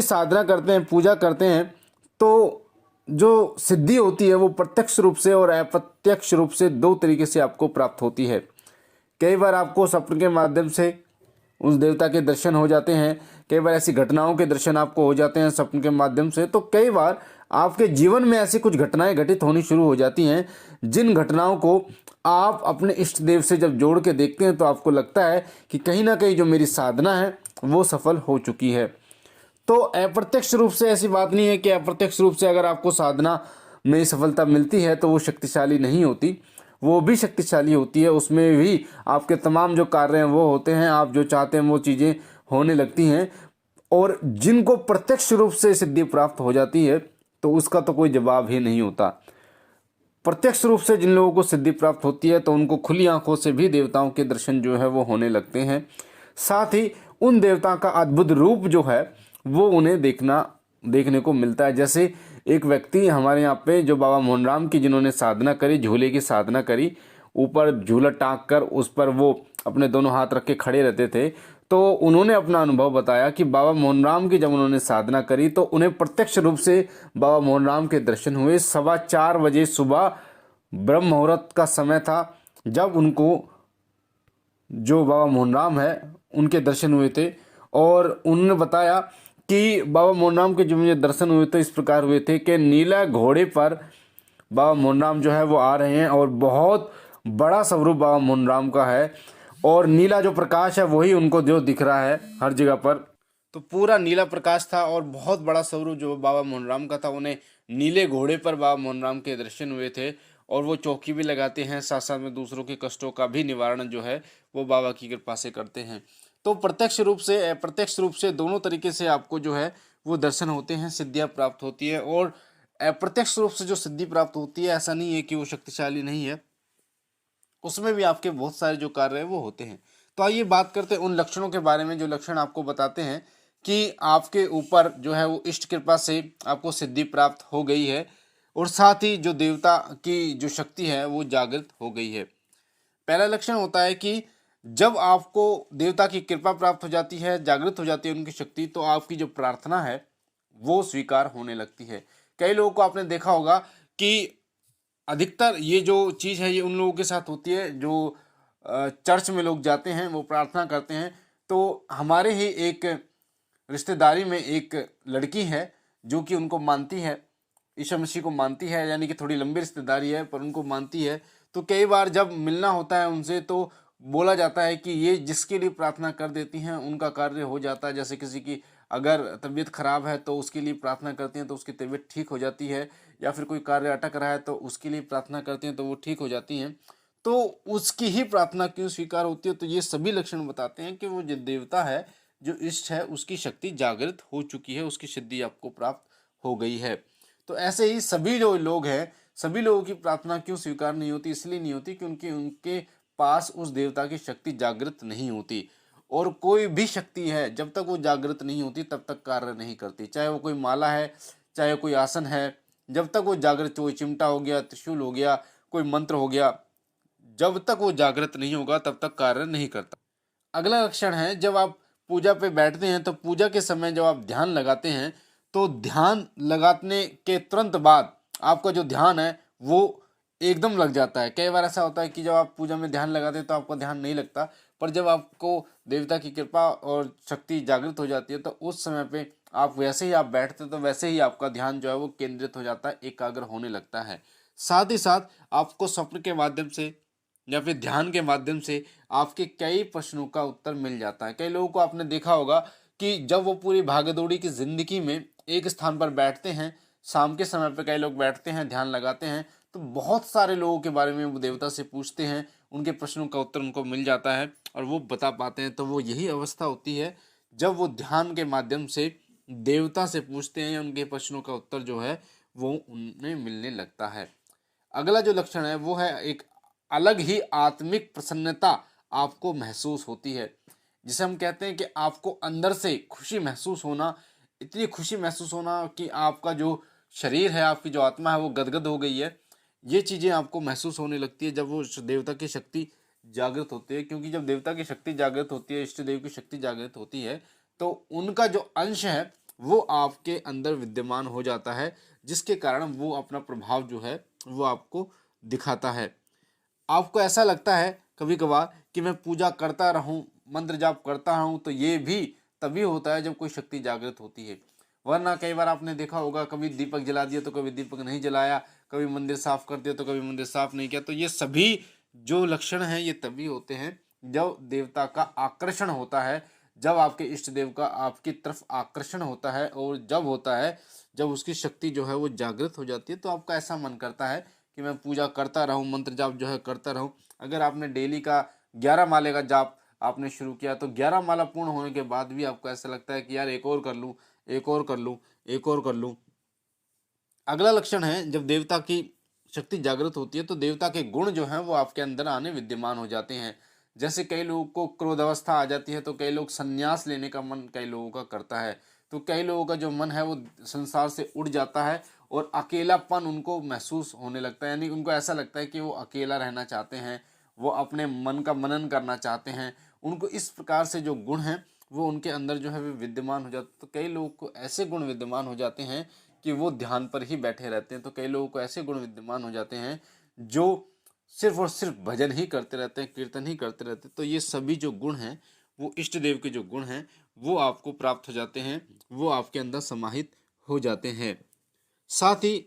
साधना करते हैं, पूजा करते हैं, तो जो सिद्धि होती है वो प्रत्यक्ष रूप से और अप्रत्यक्ष रूप से दो तरीके से आपको प्राप्त होती है। कई बार आपको स्वप्न के माध्यम से उस देवता के दर्शन हो जाते हैं, कई बार ऐसी घटनाओं के दर्शन आपको हो जाते हैं स्वप्न के माध्यम से। तो कई बार आपके जीवन में ऐसी कुछ घटनाएं घटित होनी शुरू हो जाती हैं, जिन घटनाओं को आप अपने इष्ट देव से जब जोड़ के देखते हैं तो आपको लगता है कि कहीं ना कहीं जो मेरी साधना है वो सफल हो चुकी है। तो अप्रत्यक्ष रूप से ऐसी बात नहीं है कि अप्रत्यक्ष रूप से अगर आपको साधना में सफलता मिलती है तो वो शक्तिशाली नहीं होती, वो भी शक्तिशाली होती है। उसमें भी आपके तमाम जो कार्य हैं वो होते हैं, आप जो चाहते हैं वो चीज़ें होने लगती हैं। और जिनको प्रत्यक्ष रूप से सिद्धि प्राप्त हो जाती है तो उसका तो कोई जवाब ही नहीं होता। प्रत्यक्ष रूप से जिन लोगों को सिद्धि प्राप्त होती है तो उनको खुली आंखों से भी देवताओं के दर्शन जो है वो होने लगते हैं। साथ ही उन देवताओं का अद्भुत रूप जो है वो उन्हें देखने को मिलता है। जैसे एक व्यक्ति हमारे यहाँ पे जो बाबा मोहनराम की जिन्होंने साधना करी, झूले की साधना करी, ऊपर झूला टांग कर उस पर वो अपने दोनों हाथ रख के खड़े रहते थे, तो उन्होंने अपना अनुभव बताया कि बाबा मोहनराम की जब उन्होंने साधना करी तो उन्हें प्रत्यक्ष रूप से बाबा मोहनराम के दर्शन हुए। 4:15 सुबह ब्रह्म मुहूर्त का समय था जब उनको जो बाबा मोहनराम है उनके दर्शन हुए थे। और उन्होंने बताया कि बाबा मोहनराम के जो मुझे दर्शन हुए थे इस प्रकार हुए थे कि नीला घोड़े पर बाबा मोहनराम जो है वो आ रहे हैं और बहुत बड़ा स्वरूप बाबा मोहनराम का है, और नीला जो प्रकाश है वही उनको जो दिख रहा है हर जगह पर। तो पूरा नीला प्रकाश था और बहुत बड़ा स्वरूप जो बाबा मोहनराम का था। उन्हें नीले घोड़े पर बाबा मोहनराम के दर्शन हुए थे और वो चौकी भी लगाते हैं, साथ साथ में दूसरों के कष्टों का भी निवारण जो है वो बाबा की कृपा से करते हैं। तो प्रत्यक्ष रूप से अप्रत्यक्ष रूप से दोनों तरीके से आपको जो है वो दर्शन होते हैं, सिद्धियाँ प्राप्त होती है। और अप्रत्यक्ष रूप से जो सिद्धि प्राप्त होती है ऐसा नहीं है कि वो शक्तिशाली नहीं है, उसमें भी आपके बहुत सारे जो कार्य है वो होते हैं। तो आइए बात करते हैं उन लक्षणों के बारे में जो लक्षण आपको बताते हैं कि आपके ऊपर जो है वो इष्ट कृपा से आपको सिद्धि प्राप्त हो गई है और साथ ही जो देवता की जो शक्ति है वो जागृत हो गई है। पहला लक्षण होता है कि जब आपको देवता की कृपा प्राप्त हो जाती है, जागृत हो जाती है उनकी शक्ति, तो आपकी जो प्रार्थना है वो स्वीकार होने लगती है। कई लोगों को आपने देखा होगा कि अधिकतर ये जो चीज़ है ये उन लोगों के साथ होती है जो चर्च में लोग जाते हैं, वो प्रार्थना करते हैं। तो हमारे ही एक रिश्तेदारी में एक लड़की है जो कि उनको मानती है, ईशा मसीह को मानती है, यानी कि थोड़ी लंबी रिश्तेदारी है पर उनको मानती है। तो कई बार जब मिलना होता है उनसे तो बोला जाता है कि ये जिसके लिए प्रार्थना कर देती हैं उनका कार्य हो जाता है। जैसे किसी की अगर तबीयत खराब है तो उसके लिए प्रार्थना करती हैं तो उसकी तबीयत ठीक हो जाती है, या फिर कोई कार्य अटक रहा है तो उसके लिए प्रार्थना करती हैं तो वो ठीक हो जाती हैं। तो उसकी ही प्रार्थना क्यों स्वीकार होती है? तो ये सभी लक्षण बताते हैं कि वो जो देवता है, जो इष्ट है, उसकी शक्ति जागृत हो चुकी है, उसकी सिद्धि आपको प्राप्त हो गई है। तो ऐसे ही सभी जो लोग हैं, सभी लोगों की प्रार्थना क्यों स्वीकार नहीं होती? इसलिए नहीं होती क्योंकि उनके पास उस देवता की शक्ति जागृत नहीं होती। और कोई भी शक्ति है जब तक वो जागृत नहीं होती तब तक कार्य नहीं करती। चाहे वो कोई माला है, चाहे कोई आसन है, जब तक वो जागृत, कोई चिमटा हो गया, त्रिशूल हो गया, कोई मंत्र हो गया, जब तक वो जागृत नहीं होगा तब तक कार्य नहीं करता। अगला लक्षण है जब आप पूजा पे बैठते हैं तो पूजा के समय जब आप ध्यान लगाते हैं तो ध्यान लगाने के तुरंत बाद आपका जो ध्यान है वो एकदम लग जाता है। कई बार ऐसा होता है कि जब आप पूजा में ध्यान लगाते हैं तो आपका ध्यान नहीं लगता, पर जब आपको देवता की कृपा और शक्ति जागृत हो जाती है तो उस समय पे आप वैसे ही आप बैठते तो वैसे ही आपका ध्यान जो है वो केंद्रित हो जाता है, एकाग्र होने लगता है। साथ ही साथ आपको स्वप्न के माध्यम से या फिर ध्यान के माध्यम से आपके कई प्रश्नों का उत्तर मिल जाता है। कई लोगों को आपने देखा होगा कि जब वो पूरी भागदौड़ी की जिंदगी में एक स्थान पर बैठते हैं, शाम के समय पर कई लोग बैठते हैं, ध्यान लगाते हैं, तो बहुत सारे लोगों के बारे में वो देवता से पूछते हैं, उनके प्रश्नों का उत्तर उनको मिल जाता है और वो बता पाते हैं। तो वो यही अवस्था होती है जब वो ध्यान के माध्यम से देवता से पूछते हैं, उनके प्रश्नों का उत्तर जो है वो उन्हें मिलने लगता है। अगला जो लक्षण है वो है एक अलग ही आत्मिक प्रसन्नता आपको महसूस होती है, जिसे हम कहते हैं कि आपको अंदर से खुशी महसूस होना, इतनी खुशी महसूस होना कि आपका जो शरीर है, आपकी जो आत्मा है वो गदगद हो गई है। ये चीज़ें आपको महसूस होने लगती है जब वो देवता की शक्ति जागृत होती है। क्योंकि जब देवता की शक्ति जागृत होती है, इष्ट देव की शक्ति जागृत होती है, तो उनका जो अंश है वो आपके अंदर विद्यमान हो जाता है, जिसके कारण वो अपना प्रभाव जो है वो आपको दिखाता है। आपको ऐसा लगता है कभी कभार कि मैं पूजा करता रहूं, मंत्र जाप करता रहूं, तो ये भी तभी होता है जब कोई शक्ति जागृत होती है। वरना कई बार आपने देखा होगा, कभी दीपक जला दिया तो कभी दीपक नहीं जलाया, कभी मंदिर साफ कर दिया तो कभी मंदिर साफ नहीं किया। तो ये सभी जो लक्षण हैं ये तभी होते हैं जब देवता का आकर्षण होता है, जब आपके इष्ट देव का आपकी तरफ आकर्षण होता है, और जब होता है जब उसकी शक्ति जो है वो जागृत हो जाती है, तो आपका ऐसा मन करता है कि मैं पूजा करता रहूं, मंत्र जाप जो है करता रहूं। अगर आपने डेली का 11 माले का जाप आपने शुरू किया, तो 11 माला पूर्ण होने के बाद भी आपको ऐसा लगता है कि यार एक और कर लूं, एक और कर लूं, एक और कर लूं। अगला लक्षण है, जब देवता की शक्ति जागृत होती है तो देवता के गुण जो हैं वो आपके अंदर आने विद्यमान हो जाते हैं। जैसे कई लोगों को क्रोधावस्था आ जाती है, तो कई लोग संन्यास लेने का मन कई लोगों का करता है, तो कई लोगों का जो मन है वो संसार से उड़ जाता है और अकेलापन उनको महसूस होने लगता है। यानी उनको ऐसा लगता है कि वो अकेला रहना चाहते हैं, वो अपने मन का मनन करना चाहते हैं। उनको इस प्रकार से जो गुण हैं वो उनके अंदर जो है वो विद्यमान हो जाते। तो कई लोगों को ऐसे गुण विद्यमान हो जाते हैं कि वो ध्यान पर ही बैठे रहते हैं। तो कई लोगों को ऐसे गुण विद्यमान हो जाते हैं जो सिर्फ और सिर्फ भजन ही करते रहते हैं, कीर्तन ही करते रहते हैं। तो ये सभी जो गुण हैं, वो इष्ट देव के जो गुण हैं वो आपको प्राप्त हो जाते हैं, वो आपके अंदर समाहित हो जाते हैं। साथ ही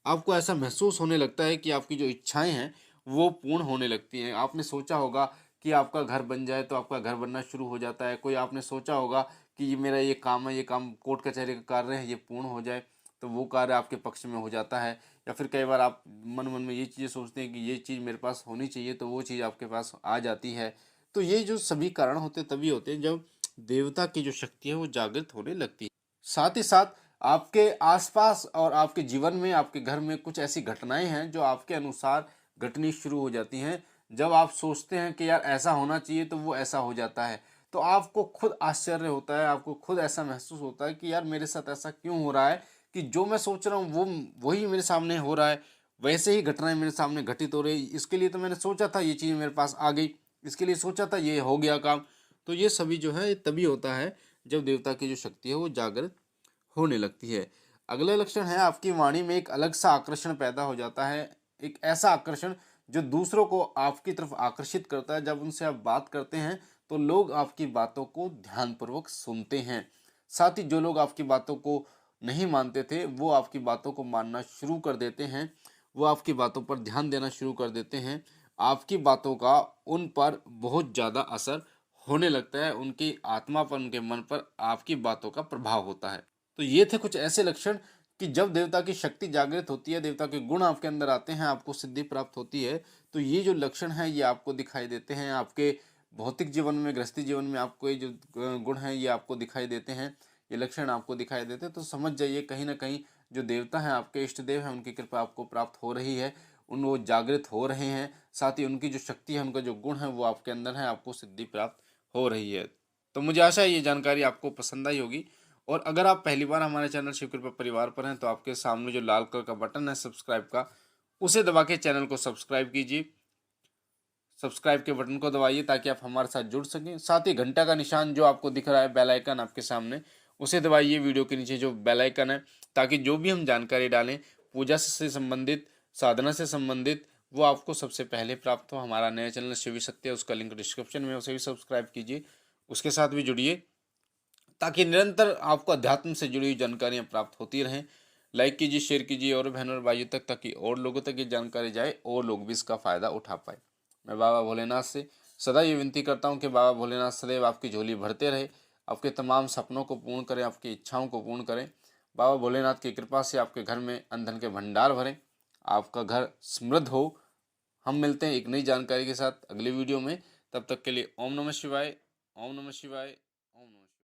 आपको ऐसा महसूस होने लगता है कि आपकी जो इच्छाएं हैं वो पूर्ण होने लगती हैं। आपने सोचा होगा कि आपका घर बन जाए, तो आपका घर बनना शुरू हो जाता है। कोई आपने सोचा होगा कि ये मेरा ये काम है, ये काम कोर्ट कचहरी का कार्य है, ये पूर्ण हो जाए, तो वो कार्य आपके पक्ष में हो जाता है। या फिर कई बार आप मन मन में ये चीज़ें सोचते हैं कि ये चीज़ मेरे पास होनी चाहिए, तो वो चीज़ आपके पास आ जाती है। तो ये जो सभी कारण होते हैं तभी होते हैं जब देवता की जो शक्ति है वो जागृत होने लगती है। साथ ही साथ आपके आसपास और आपके जीवन में, आपके घर में कुछ ऐसी घटनाएं हैं जो आपके अनुसार घटनी शुरू हो जाती हैं। जब आप सोचते हैं कि यार ऐसा होना चाहिए, तो वो ऐसा हो जाता है। तो आपको खुद आश्चर्य होता है, आपको खुद ऐसा महसूस होता है कि यार मेरे साथ ऐसा क्यों हो रहा है कि जो मैं सोच रहा हूँ वो वही मेरे सामने हो रहा है, वैसे ही घटनाएं मेरे सामने घटित हो रही। इसके लिए तो मैंने सोचा था, ये चीज़ मेरे पास आ गई, इसके लिए सोचा था, ये हो गया काम। तो ये सभी जो है तभी होता है जब देवता की जो शक्ति है वो जागृत होने लगती है। अगला लक्षण है, आपकी वाणी में एक अलग सा आकर्षण पैदा हो जाता है। एक ऐसा आकर्षण जो दूसरों को आपकी तरफ आकर्षित करता है। जब उनसे आप बात करते हैं तो लोग आपकी बातों को ध्यानपूर्वक सुनते हैं। साथ ही जो लोग आपकी बातों को नहीं मानते थे वो आपकी बातों को मानना शुरू कर देते हैं, वो आपकी बातों पर ध्यान देना शुरू कर देते हैं। आपकी बातों का उन पर बहुत ज़्यादा असर होने लगता है, उनकी आत्मा पर, उनके मन पर आपकी बातों का प्रभाव होता है। तो ये थे कुछ ऐसे लक्षण कि जब देवता की शक्ति जागृत होती है, देवता के गुण आपके अंदर आते हैं, आपको सिद्धि प्राप्त होती है। तो ये जो लक्षण हैं ये आपको दिखाई देते हैं। आपके भौतिक जीवन में, गृहस्थी जीवन में आपको ये जो गुण हैं ये आपको दिखाई देते हैं, ये लक्षण आपको दिखाई देते हैं। तो समझ जाइए कहीं ना कहीं जो देवता हैं, आपके इष्ट देव हैं, उनकी कृपा आपको प्राप्त हो रही है, उन वो जागृत हो रहे हैं। साथ ही उनकी जो शक्ति है, उनका जो गुण है वो आपके अंदर है, आपको सिद्धि प्राप्त हो रही है। तो मुझे आशा है ये जानकारी आपको पसंद आई होगी। और अगर आप पहली बार हमारे चैनल शिव कृपा परिवार पर हैं, तो आपके सामने जो लाल कलर का बटन है सब्सक्राइब का, उसे दबा के चैनल को सब्सक्राइब कीजिए। सब्सक्राइब के बटन को दबाइए ताकि आप हमारे साथ जुड़ सकें। साथ ही घंटा का निशान जो आपको दिख रहा है, बेल आइकन आपके सामने, उसे दबाइए वीडियो के नीचे जो बेल आइकन है, ताकि जो भी हम जानकारी डालें पूजा से संबंधित, साधना से संबंधित, वो आपको सबसे पहले प्राप्त हो। हमारा नया चैनल शिव सत्य, उसका लिंक डिस्क्रिप्शन में, उसे भी सब्सक्राइब कीजिए, उसके साथ भी जुड़िए, ताकि निरंतर आपको अध्यात्म से जुड़ी हुई जानकारियाँ प्राप्त होती रहें। लाइक कीजिए, शेयर कीजिए और बहनों और भाइयों तक, ताकि और लोगों तक ये जानकारी जाए और लोग भी इसका फ़ायदा उठा पाए। मैं बाबा भोलेनाथ से सदा ये विनती करता हूँ कि बाबा भोलेनाथ सदैव आपकी झोली भरते रहे, आपके तमाम सपनों को पूर्ण करें, आपकी इच्छाओं को पूर्ण करें। बाबा भोलेनाथ की कृपा से आपके घर में अन्न धन के भंडार भरें, आपका घर समृद्ध हो। हम मिलते हैं एक नई जानकारी के साथ अगली वीडियो में। तब तक के लिए ओम नमः शिवाय, ओम नमः शिवाय।